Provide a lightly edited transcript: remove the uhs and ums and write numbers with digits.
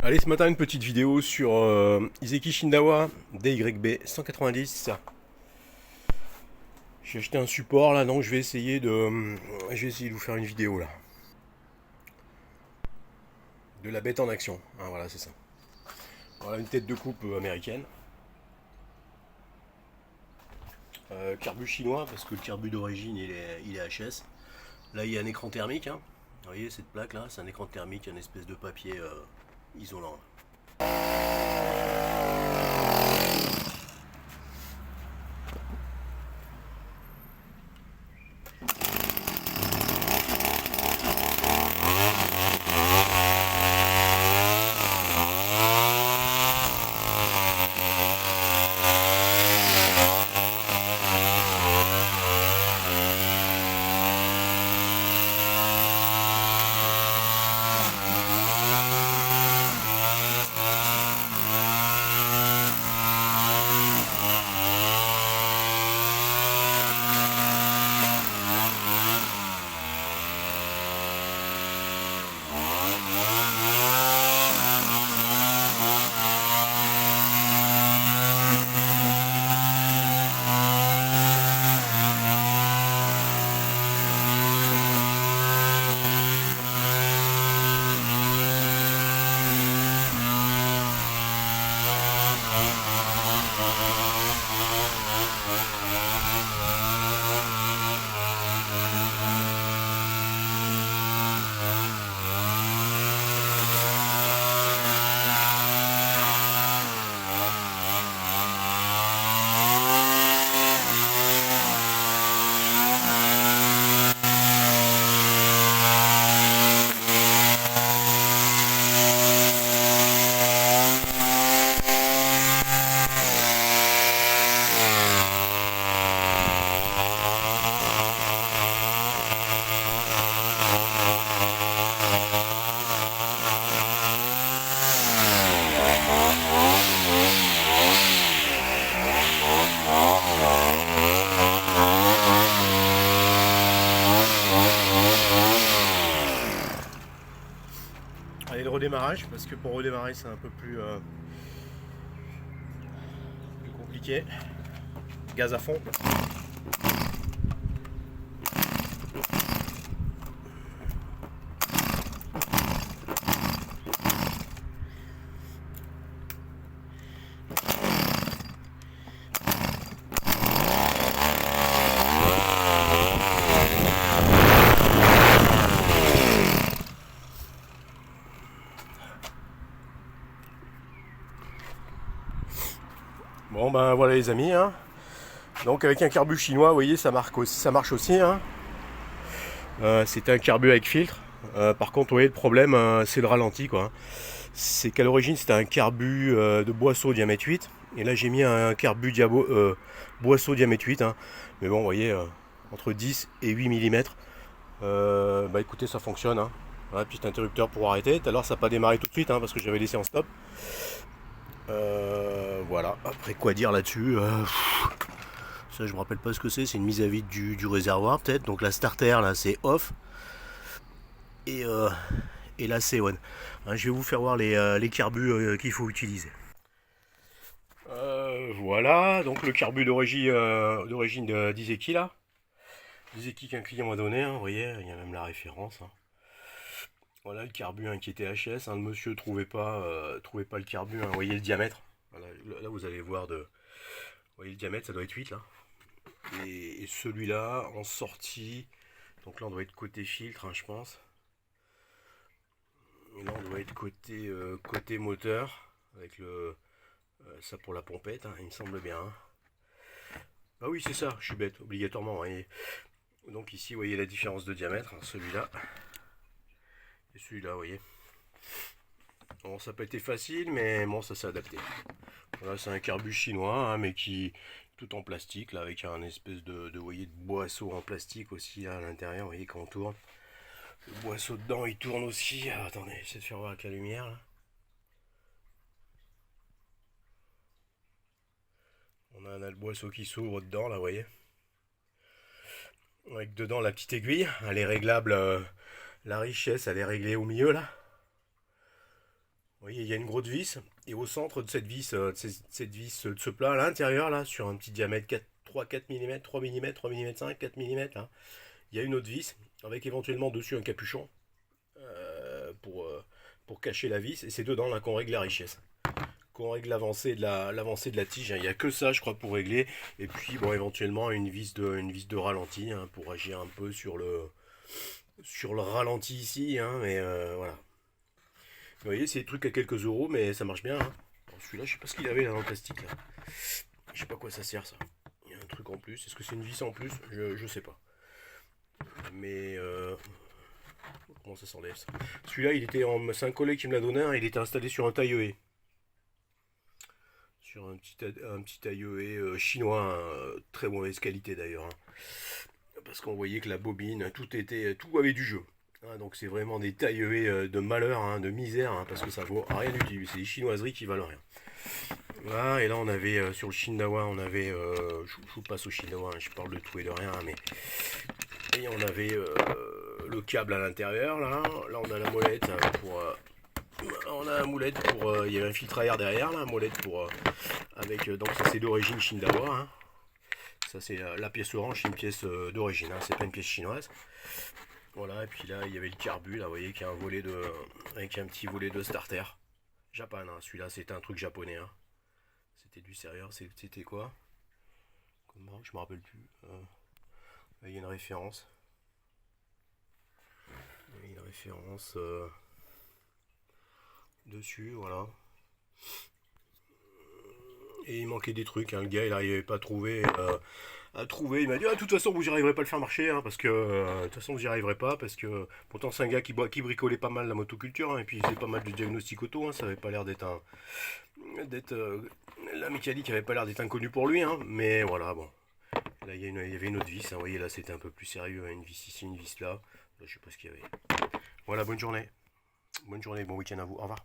Allez, ce matin, une petite vidéo sur Iseki Shindawa DYB 190. J'ai acheté un support là, donc je vais essayer de vous faire une vidéo là. De la bête en action. Ah, voilà, c'est ça. Voilà une tête de coupe américaine. Carbu chinois, parce que le carbu d'origine il est HS. Là, il y a un écran thermique. Hein. Vous voyez, cette plaque là, c'est un écran thermique, un espèce de papier isolant. Allez, le redémarrage, parce que pour redémarrer c'est un peu plus compliqué. Gaz à fond. Bon ben voilà les amis, hein. Donc avec un carbu chinois, vous voyez, ça marche aussi. Hein. C'est un carbu avec filtre. Par contre, vous voyez, le problème, c'est le ralenti, quoi. C'est qu'à l'origine, c'était un carbu de boisseau diamètre 8. Et là, j'ai mis un carbu boisseau diamètre 8. Hein. Mais bon, vous voyez, entre 10 et 8 mm. Bah écoutez, ça fonctionne. Hein. Voilà, petit interrupteur pour arrêter. Tout à l'heure, ça n'a pas démarré tout de suite, hein, parce que j'avais laissé en stop. Voilà. Après, quoi dire là-dessus Ça, je me rappelle pas ce que c'est une mise à vide du réservoir peut-être. Donc la starter là c'est off. Et, euh, et là c'est on. Hein, je vais vous faire voir les carbus qu'il faut utiliser. Voilà, donc le carbu d'origine d'Izeki là. D'Izeki qu'un client m'a donné, hein, vous voyez, il y a même la référence. Hein. Voilà le carbu hein, qui était HS. Hein, le monsieur trouvait pas le carbu. Hein, vous voyez le diamètre. Voilà, là vous allez voir vous voyez le diamètre, ça doit être 8 là. Et celui-là en sortie, donc là on doit être côté filtre, hein, je pense. Et là on doit être côté moteur, avec ça pour la pompette, hein, il me semble bien. Hein. Ah oui c'est ça, je suis bête, obligatoirement. Voyez. Donc ici vous voyez la différence de diamètre, hein, celui-là et celui-là, vous voyez. Bon ça n'a pas été facile, mais bon ça s'est adapté. Voilà, c'est un carbu chinois, hein, mais qui tout en plastique, là, avec un espèce vous voyez, de boisseau en plastique aussi là, à l'intérieur, vous voyez quand on tourne. Le boisseau dedans il tourne aussi. Ah, attendez, j'essaie de faire voir avec la lumière là. On a le boisseau qui s'ouvre dedans là, vous voyez. Avec dedans la petite aiguille, elle est réglable. La richesse, elle est réglée au milieu là. Vous voyez, il y a une grosse vis, et au centre de cette vis, de ce plat, à l'intérieur, là, sur un petit diamètre 3-4 mm, 3 mm, 3 mm 5, 4 mm, là, il y a une autre vis, avec éventuellement dessus un capuchon, pour cacher la vis, et c'est dedans là qu'on règle la richesse. Qu'on règle l'avancée de la tige, hein. Il n'y a que ça, je crois, pour régler, et puis, bon, éventuellement, une vis de ralenti, hein, pour agir un peu sur le ralenti ici, hein, mais voilà. Vous voyez, c'est des trucs à quelques euros, mais ça marche bien, hein. Bon, celui-là, je sais pas ce qu'il avait là dans le plastique, là. Je sais pas à quoi ça sert, ça. Il y a un truc en plus. Est-ce que c'est une vis en plus? Je sais pas. Mais comment ça s'enlève, ça? Celui-là, c'est un collègue qui me l'a donné, hein. Il était installé sur un taille-haie. Sur un petit taille-haie chinois, hein, très mauvaise qualité d'ailleurs, hein. Parce qu'on voyait que la bobine, tout avait du jeu. Hein, donc c'est vraiment des taille-haie de malheur, hein, de misère, hein, parce que ça vaut rien du tout. C'est des chinoiseries qui valent rien. Voilà, et là on avait sur le Shindawa, je vous passe au Shindawa, hein, je parle de tout et de rien, mais et on avait le câble à l'intérieur, là on a la molette on a la molette il y avait un filtre à air derrière, là, molette avec, donc ça c'est d'origine Shindawa, hein. Ça c'est la pièce orange, c'est une pièce d'origine, hein, c'est pas une pièce chinoise. Voilà, et puis là il y avait le carbu, là vous voyez qu'il y a un volet avec un petit volet de starter. Japan, hein, celui-là c'était un truc japonais, hein. C'était du sérieux, c'était quoi? Comme marque, je me rappelle plus. Il y a une référence. Il y a une référence dessus, voilà. Et il manquait des trucs, hein. Le gars il n'arrivait pas à trouver. Il m'a dit ah, de toute façon vous n'y arriverez pas à le faire marcher, hein, parce que de toute façon vous n'y arriverez pas parce que pourtant c'est un gars qui bricolait pas mal la motoculture, hein, et puis il faisait pas mal de diagnostic auto, hein. Ça avait pas l'air d'être la mécanique avait pas l'air d'être inconnue pour lui, hein, mais voilà bon. Là il y avait une autre vis, hein. Vous voyez là c'était un peu plus sérieux, hein. Une vis ici, une vis là. Là je sais pas ce qu'il y avait. Voilà, bonne journée, bon week-end à vous, au revoir.